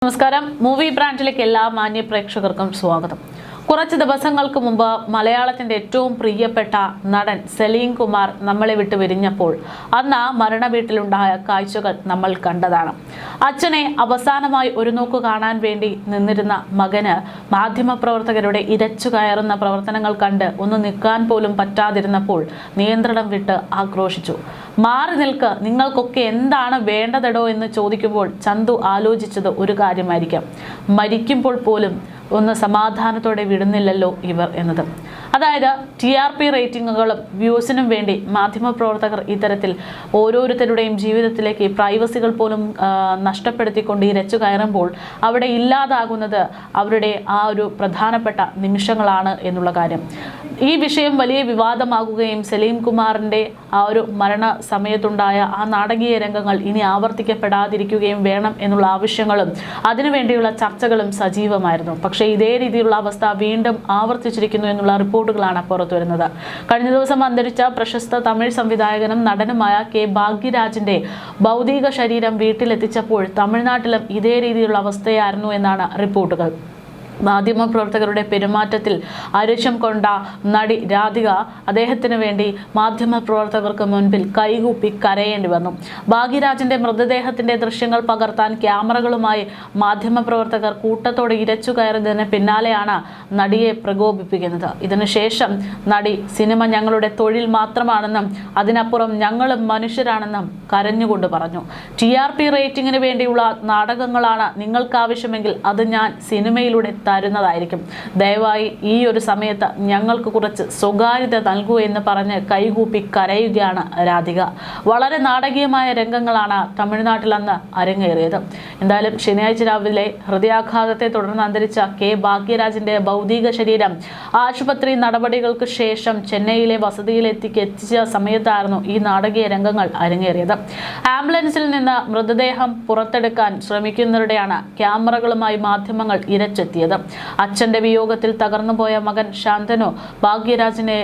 നമസ്കാരം. മൂവി ബ്രാൻഡിലേക്ക് എല്ലാ മാന്യ പ്രേക്ഷകർക്കും സ്വാഗതം. കുറച്ച് ദിവസങ്ങൾക്ക് മുമ്പ് മലയാളത്തിന്റെ ഏറ്റവും പ്രിയപ്പെട്ട നടൻ സലീം കുമാർ നമ്മളെ വിട്ട് പിരിഞ്ഞപ്പോൾ അന്ന് ആ മരണ വീട്ടിലുണ്ടായ കാഴ്ചകൾ നമ്മൾ കണ്ടതാണ്. അച്ഛനെ അവസാനമായി ഒരു നോക്ക് കാണാൻ വേണ്ടി നിന്നിരുന്ന മകന് മാധ്യമപ്രവർത്തകരുടെ ഇരച്ചു കയറുന്ന പ്രവർത്തനങ്ങൾ കണ്ട് ഒന്ന് നിൽക്കാൻ പോലും പറ്റാതിരുന്നപ്പോൾ നിയന്ത്രണം വിട്ട് ആക്രോശിച്ചു. മാറി നിൽക്ക്, നിങ്ങൾക്കൊക്കെ എന്താണ് വേണ്ടതെടോ എന്ന് ചോദിക്കുമ്പോൾ ചന്തു ആലോചിച്ചത് ഒരു കാര്യമായിരിക്കാം. മരിക്കുമ്പോൾ പോലും ഒന്ന് സമാധാനത്തോടെ വിടുന്നില്ലല്ലോ ഇവർ എന്നത്. അതായത് TRP റേറ്റിങ്ങുകളും വ്യൂസിനും വേണ്ടി മാധ്യമപ്രവർത്തകർ ഇത്തരത്തിൽ ഓരോരുത്തരുടെയും ജീവിതത്തിലേക്ക് പ്രൈവസികൾ പോലും നഷ്ടപ്പെടുത്തിക്കൊണ്ട് ഇരച്ചു കയറുമ്പോൾ അവിടെ ഇല്ലാതാകുന്നത് അവരുടെ ആ ഒരു പ്രധാനപ്പെട്ട നിമിഷങ്ങളാണ് എന്നുള്ള കാര്യം. ഈ വിഷയം വലിയ വിവാദമാകുകയും സലീം കുമാറിൻ്റെ ആ ഒരു മരണ സമയത്തുണ്ടായ ആ നാടകീയ രംഗങ്ങൾ ഇനി ആവർത്തിക്കപ്പെടാതിരിക്കുകയും വേണം എന്നുള്ള ആവശ്യങ്ങളും അതിനുവേണ്ടിയുള്ള ചർച്ചകളും സജീവമായിരുന്നു. പക്ഷേ ഇതേ രീതിയിലുള്ള അവസ്ഥ വീണ്ടും ആവർത്തിച്ചിരിക്കുന്നു എന്നുള്ള റിപ്പോർട്ടുകളാണ് പുറത്തുവരുന്നത്. കഴിഞ്ഞ ദിവസം അന്തരിച്ച പ്രശസ്ത തമിഴ് സംവിധായകനും നടനുമായ കെ ഭാഗ്യരാജിന്റെ ഭൗതിക ശരീരം വീട്ടിലെത്തിച്ചപ്പോൾ തമിഴ്നാട്ടിലും ഇതേ രീതിയിലുള്ള അവസ്ഥയായിരുന്നു എന്നാണ് റിപ്പോർട്ടുകൾ. മാധ്യമപ്രവർത്തകരുടെ പെരുമാറ്റത്തിൽ അരിശം കൊണ്ട നടി രാധിക അദ്ദേഹത്തിന് വേണ്ടി മാധ്യമപ്രവർത്തകർക്ക് മുൻപിൽ കൈകൂപ്പി കരയേണ്ടി വന്നു. ഭാഗ്യരാജിന്റെ മൃതദേഹത്തിന്റെ ദൃശ്യങ്ങൾ പകർത്താൻ ക്യാമറകളുമായി മാധ്യമപ്രവർത്തകർ കൂട്ടത്തോടെ ഇരച്ചു കയറിയതിന് പിന്നാലെയാണ് നടിയെ പ്രകോപിപ്പിക്കുന്നത്. ഇതിനുശേഷം നടി സിനിമ ഞങ്ങളുടെ തൊഴിൽ മാത്രമാണെന്നും അതിനപ്പുറം ഞങ്ങളും മനുഷ്യരാണെന്നും കരഞ്ഞുകൊണ്ട് പറഞ്ഞു. TRP റേറ്റിംഗിന് വേണ്ടിയുള്ള നാടകങ്ങളാണ് നിങ്ങൾക്കാവശ്യമെങ്കിൽ അത് ഞാൻ സിനിമയിലൂടെ തരുന്നതായിരിക്കും. ദയവായി ഈ ഒരു സമയത്ത് ഞങ്ങൾക്ക് കുറച്ച് സ്വകാര്യത നൽകൂ എന്ന് പറഞ്ഞ് കൈകൂപ്പി കരയുകയാണ് രാധിക. വളരെ നാടകീയമായ രംഗങ്ങളാണ് തമിഴ്നാട്ടിൽ അന്ന് അരങ്ങേറിയത്. എന്തായാലും ശനിയാഴ്ച രാവിലെ ഹൃദയാഘാതത്തെ തുടർന്ന് അന്തരിച്ച കെ ഭാഗ്യരാജിന്റെ ഭൗതിക ശരീരം ആശുപത്രി നടപടികൾക്ക് ശേഷം ചെന്നൈയിലെ വസതിയിലെത്തിച്ച സമയത്തായിരുന്നു ഈ നാടകീയ രംഗങ്ങൾ അരങ്ങേറിയത്. ആംബുലൻസിൽ നിന്ന് മൃതദേഹം പുറത്തെടുക്കാൻ ശ്രമിക്കുന്നവരുടെയാണ് ക്യാമറകളുമായി മാധ്യമങ്ങൾ ഇരച്ചെത്തിയത്. അച്ഛന്റെ വിയോഗത്തിൽ തകർന്നുപോയ മകൻ ശാന്തനു ഭാഗ്യരാജിനെ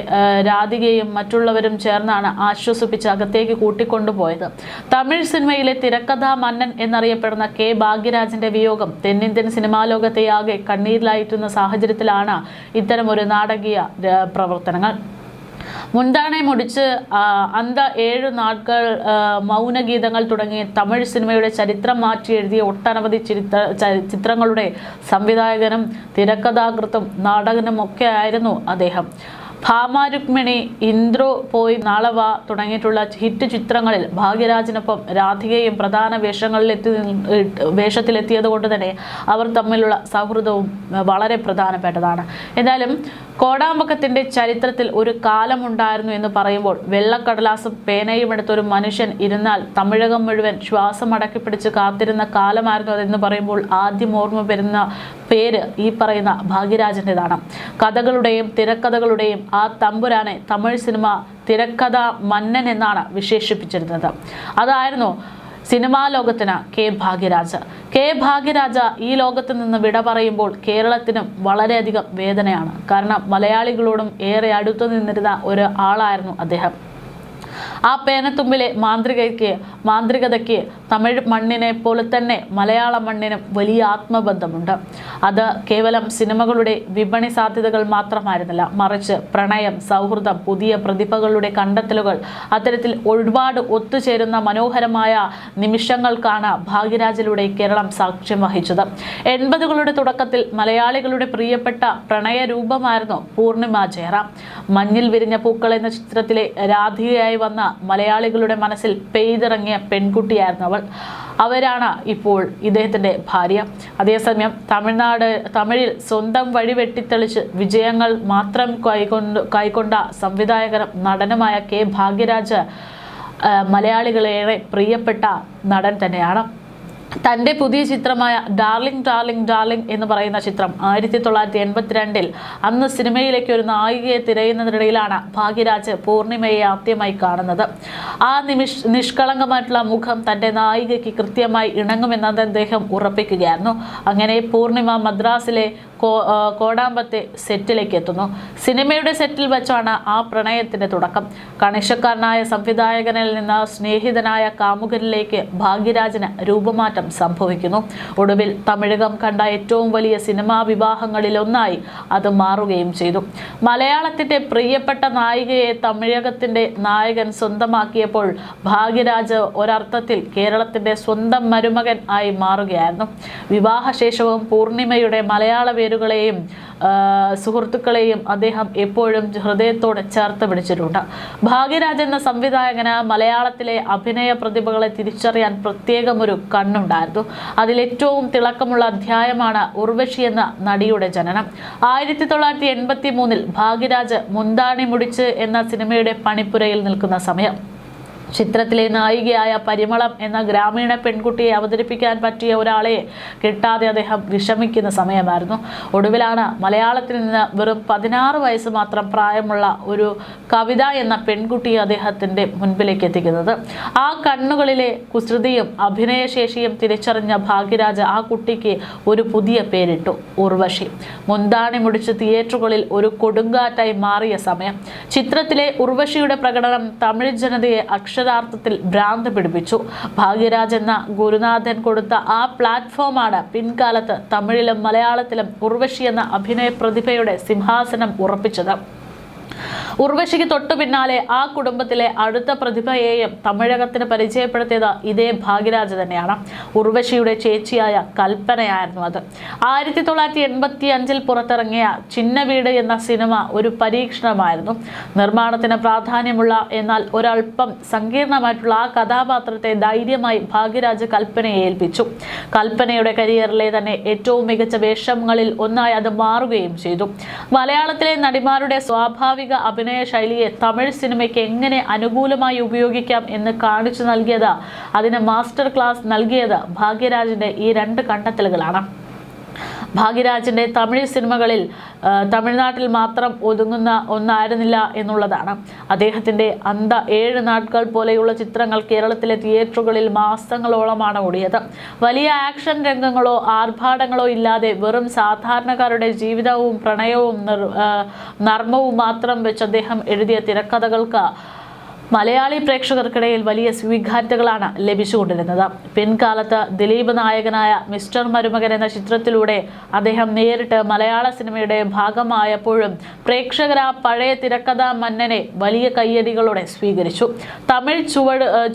രാധികയും മറ്റുള്ളവരും ചേർന്നാണ് ആശ്വസിപ്പിച്ച് അകത്തേക്ക് കൂട്ടിക്കൊണ്ടുപോയത്. തമിഴ് സിനിമയിലെ തിരക്കഥാ മന്നൻ എന്നറിയപ്പെടുന്ന കെ ഭാഗ്യരാജിന്റെ വിയോഗം തെന്നിന്ത്യൻ സിനിമാ ലോകത്തെയാകെ കണ്ണീരിലായിട്ടുന്ന സാഹചര്യത്തിലാണ് ഇത്തരം ഒരു നാടകീയ പ്രവർത്തനങ്ങൾ. മുന്താണെ മുടിച്ച് അന്ത 7 നാട്കൾ, മൗനഗീതങ്ങൾ തുടങ്ങി തമിഴ് സിനിമയുടെ ചരിത്രം മാറ്റി എഴുതിയ ഒട്ടനവധി ചിത്രങ്ങളുടെ സംവിധായകനും തിരക്കഥാകൃത്തും നാടകനും ഒക്കെ ആയിരുന്നു അദ്ദേഹം. ഭാമാരുക്മിണി, ഇന്ദ്രോ പോയി നാളെ വാ തുടങ്ങിയിട്ടുള്ള ഹിറ്റ് ചിത്രങ്ങളിൽ ഭാഗ്യരാജിനൊപ്പം രാധികയും പ്രധാന വേഷത്തിലെത്തിയത് കൊണ്ട് തന്നെ അവർ തമ്മിലുള്ള സൗഹൃദവും വളരെ പ്രധാനപ്പെട്ടതാണ്. എന്നാലും കോടാമ്പക്കത്തിന്റെ ചരിത്രത്തിൽ ഒരു കാലമുണ്ടായിരുന്നു എന്ന് പറയുമ്പോൾ വെള്ളക്കടലാസും പേനയും എടുത്തൊരു മനുഷ്യൻ ഇരുന്നാൽ തമിഴകം മുഴുവൻ ശ്വാസം അടക്കിപ്പിടിച്ച് കാത്തിരുന്ന കാലമായിരുന്നു അതെന്ന് പറയുമ്പോൾ ആദ്യം ഓർമ്മ വരുന്ന പേര് ഈ പറയുന്ന ഭാഗ്യരാജിൻ്റെതാണ്. കഥകളുടെയും തിരക്കഥകളുടെയും ആ തമ്പുരാനെ തമിഴ് സിനിമ തിരക്കഥ മന്നൻ എന്നാണ് വിശേഷിപ്പിച്ചിരുന്നത്. അതായിരുന്നു സിനിമാ ലോകത്തിന് കെ ഭാഗ്യരാജ്. കെ ഭാഗ്യരാജ ഈ ലോകത്ത് നിന്ന് വിട പറയുമ്പോൾ കേരളത്തിനും വളരെയധികം വേദനയാണ്. കാരണം മലയാളികളോടും ഏറെ അടുത്തു നിന്നിരുന്ന ഒരു ആളായിരുന്നു അദ്ദേഹം. ആ പേനത്തുമ്പിലെ മാന്ത്രികതയ്ക്ക് തമിഴ് മണ്ണിനെ പോലെ തന്നെ മലയാള മണ്ണിനും വലിയ ആത്മബന്ധമുണ്ട്. അത് കേവലം സിനിമകളുടെ വിപണി സാധ്യതകൾ മാത്രമായിരുന്നില്ല, മറിച്ച് പ്രണയം, സൗഹൃദം, പുതിയ പ്രതിഭകളുടെ കണ്ടെത്തലുകൾ, അത്തരത്തിൽ ഒരുപാട് ഒത്തുചേരുന്ന മനോഹരമായ നിമിഷങ്ങൾക്കാണ് ഭാഗ്യരാജിലൂടെ കേരളം സാക്ഷ്യം വഹിച്ചത്. 80കളുടെ തുടക്കത്തിൽ മലയാളികളുടെ പ്രിയപ്പെട്ട പ്രണയ രൂപമായിരുന്നു പൂർണിമ ജയറാം. മഞ്ഞിൽ വിരിഞ്ഞ പൂക്കൾ എന്ന ചിത്രത്തിലെ രാധികയായി വന്ന മലയാളികളുടെ മനസ്സിൽ പെയ്തിറങ്ങിയ പെൺകുട്ടിയായിരുന്നു അവരാണ് ഇപ്പോൾ ഇദ്ദേഹത്തിൻ്റെ ഭാര്യ. അതേസമയം തമിഴിൽ സ്വന്തം വഴി വെട്ടിത്തെളിച്ച് വിജയങ്ങൾ മാത്രം കൈക്കൊണ്ട സംവിധായകനും നടനുമായ കെ ഭാഗ്യരാജ് മലയാളികളേറെ പ്രിയപ്പെട്ട നടൻ തന്നെയാണ്. തൻ്റെ പുതിയ ചിത്രമായ ഡാർലിംഗ് ഡാർലിംഗ് ഡാർലിംഗ് എന്ന് പറയുന്ന ചിത്രം 1982 അന്ന് സിനിമയിലേക്ക് ഒരു നായികയെ തിരയുന്നതിനിടയിലാണ് ഭാഗ്യരാജ് പൂർണിമയെ ആദ്യമായി കാണുന്നത്. ആ നിഷ്കളങ്കമായിട്ടുള്ള മുഖം തൻ്റെ നായികയ്ക്ക് കൃത്യമായി ഇണങ്ങുമെന്നത് അദ്ദേഹം ഉറപ്പിക്കുകയായിരുന്നു. അങ്ങനെ പൂർണിമ മദ്രാസിലെ കോടാമ്പത്തെ സെറ്റിലേക്ക് എത്തുന്നു. സിനിമയുടെ സെറ്റിൽ വെച്ചാണ് ആ പ്രണയത്തിന്റെ തുടക്കം. കണിശക്കാരനായ സംവിധായകനിൽ നിന്ന് സ്നേഹിതനായ കാമുകനിലേക്ക് ഭാഗ്യരാജന് രൂപമാറ്റം സംഭവിക്കുന്നു. ഒടുവിൽ തമിഴകം കണ്ട ഏറ്റവും വലിയ സിനിമാ വിവാഹങ്ങളിലൊന്നായി അത് മാറുകയും ചെയ്തു. മലയാളത്തിന്റെ പ്രിയപ്പെട്ട നായികയെ തമിഴകത്തിന്റെ നായകൻ സ്വന്തമാക്കിയപ്പോൾ ഭാഗ്യരാജ് ഒരർത്ഥത്തിൽ കേരളത്തിന്റെ സ്വന്തം മരുമകൻ ആയി മാറുകയായിരുന്നു. വിവാഹശേഷവും പൂർണിമയുടെ മലയാള പേരുകളെയും സുഹൃത്തുക്കളെയും അദ്ദേഹം എപ്പോഴും ഹൃദയത്തോടെ ചേർത്ത് പിടിച്ചിട്ടുണ്ട്. ഭാഗ്യരാജ് എന്ന സംവിധായകന് മലയാളത്തിലെ അഭിനയ പ്രതിഭകളെ തിരിച്ചറിയാൻ പ്രത്യേകമൊരു കണ്ണുണ്ടായിരുന്നു. അതിലേറ്റവും തിളക്കമുള്ള അധ്യായമാണ് ഉർവശി എന്ന നടിയുടെ ജനനം. 1983 ഭാഗ്യരാജ് മുന്താണി മുടിച്ച് എന്ന സിനിമയുടെ പണിപ്പുരയിൽ നിൽക്കുന്ന സമയം. ചിത്രത്തിലെ നായികയായ പരിമളം എന്ന ഗ്രാമീണ പെൺകുട്ടിയെ അവതരിപ്പിക്കാൻ പറ്റിയ ഒരാളെ കിട്ടാതെ അദ്ദേഹം വിഷമിക്കുന്ന സമയമായിരുന്നു. ഒടുവിലാണ് മലയാളത്തിൽ നിന്ന് വെറും 16 വയസ്സ് മാത്രം പ്രായമുള്ള ഒരു കവിത എന്ന പെൺകുട്ടിയെ അദ്ദേഹത്തിൻ്റെ മുൻപിലേക്ക് എത്തിക്കുന്നത്. ആ കണ്ണുകളിലെ കുസൃതിയും അഭിനയശേഷിയും തിരിച്ചറിഞ്ഞ ഭാഗ്യരാജ് ആ കുട്ടിക്ക് ഒരു പുതിയ പേരിട്ടു, ഉർവശി. മുന്താണി മുടിച്ച് തിയേറ്ററുകളിൽ ഒരു കൊടുങ്കാറ്റായി മാറിയ സമയം. ചിത്രത്തിലെ ഉർവശിയുടെ പ്രകടനം തമിഴ് ജനതയെ അക്ഷരാർത്ഥത്തിൽ ഭ്രാന്ത് പിടിപ്പിച്ചു. ഭാഗ്യരാജ് എന്ന ഗുരുനാഥൻ കൊടുത്ത ആ പ്ലാറ്റ്ഫോമാണ് പിൻകാലത്ത് തമിഴിലും മലയാളത്തിലും ഉർവശി എന്ന അഭിനയ പ്രതിഭയുടെ സിംഹാസനം ഉറപ്പിച്ചത്. ഉർവശിക്ക് തൊട്ടു പിന്നാലെ ആ കുടുംബത്തിലെ അടുത്ത പ്രതിഭയെയും തമിഴകത്തിന് പരിചയപ്പെടുത്തിയത് ഇതേ ഭാഗ്യരാജ് തന്നെയാണ്. ഉർവശിയുടെ ചേച്ചിയായ കൽപ്പനയായിരുന്നു അത്. 1985 പുറത്തിറങ്ങിയ ചിന്ന വീട് എന്ന സിനിമ ഒരു പരീക്ഷണമായിരുന്നു. നിർമ്മാണത്തിന് പ്രാധാന്യമുള്ള എന്നാൽ ഒരൽപ്പം സങ്കീർണമായിട്ടുള്ള ആ കഥാപാത്രത്തെ ധൈര്യമായി ഭാഗ്യരാജ് കൽപ്പനയെ ഏൽപ്പിച്ചു. കൽപ്പനയുടെ കരിയറിലെ തന്നെ ഏറ്റവും മികച്ച വേഷങ്ങളിൽ ഒന്നായി അത് മാറുകയും ചെയ്തു. മലയാളത്തിലെ നടിമാരുടെ സ്വാഭാവിക അഭിനയ ശൈലിയെ തമിഴ് സിനിമയ്ക്ക് എങ്ങനെ അനുകൂലമായി ഉപയോഗിക്കാം എന്ന് കാണിച്ചു നൽകിയത്, അതിന് മാസ്റ്റർ ക്ലാസ് നൽകിയത് ഭാഗ്യരാജിന്റെ ഈ 2 കണ്ടെത്തലുകളാണ്. ഭാഗ്യരാജിന്റെ തമിഴ് സിനിമകളിൽ തമിഴ്നാട്ടിൽ മാത്രം ഒതുങ്ങുന്ന ഒന്നായിരുന്നില്ല എന്നുള്ളതാണ്. അദ്ദേഹത്തിന്റെ 7 നാട്കൾ പോലെയുള്ള ചിത്രങ്ങൾ കേരളത്തിലെ തിയേറ്ററുകളിൽ മാസങ്ങളോളമാണ് ഓടിയത്. വലിയ ആക്ഷൻ രംഗങ്ങളോ ആർഭാടങ്ങളോ ഇല്ലാതെ വെറും സാധാരണക്കാരുടെ ജീവിതവും പ്രണയവും നർമ്മവും മാത്രം വെച്ച് അദ്ദേഹം എഴുതിയ തിരക്കഥകൾക്ക് മലയാളി പ്രേക്ഷകർക്കിടയിൽ വലിയ സ്വീകാര്യതകളാണ് ലഭിച്ചുകൊണ്ടിരുന്നത്. പിൻകാലത്ത് ദിലീപ് നായകനായ മിസ്റ്റർ മരുമകൻ എന്ന ചിത്രത്തിലൂടെ അദ്ദേഹം നേരിട്ട് മലയാള സിനിമയുടെ ഭാഗമായപ്പോഴും പ്രേക്ഷകർ ആ പഴയ തിരക്കഥാ മന്നനെ വലിയ കയ്യടികളോടെ സ്വീകരിച്ചു. തമിഴ്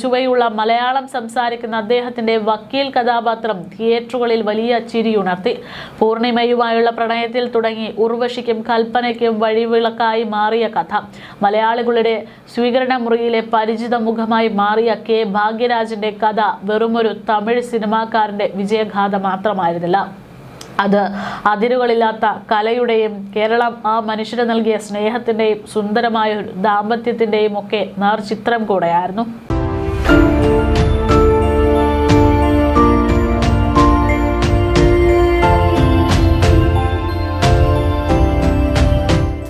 ചുവയുള്ള മലയാളം സംസാരിക്കുന്ന അദ്ദേഹത്തിന്റെ വക്കീൽ കഥാപാത്രം തിയേറ്ററുകളിൽ വലിയ ചിരിയുണർത്തി. പൂർണിമയുമായുള്ള പ്രണയത്തിൽ തുടങ്ങി ഉർവശിക്കും കൽപ്പനയ്ക്കും വഴിവിളക്കായി മാറിയ കഥ മലയാളികളുടെ സ്വീകരണ യിലെ പരിചിത മുഖമായി മാറിയ കെ ഭാഗ്യരാജിന്റെ കഥ വെറുമൊരു തമിഴ് സിനിമാക്കാരന്റെ വിജയഗാഥ മാത്രമായിരുന്നില്ല. അത് അതിരുകളില്ലാത്ത കലയുടെയും കേരളം ആ മനുഷ്യന് നൽകിയ സ്നേഹത്തിന്റെയും സുന്ദരമായ ഒരു ദാമ്പത്യത്തിന്റെയും ഒക്കെ നേർചിത്രം കൂടെയായിരുന്നു.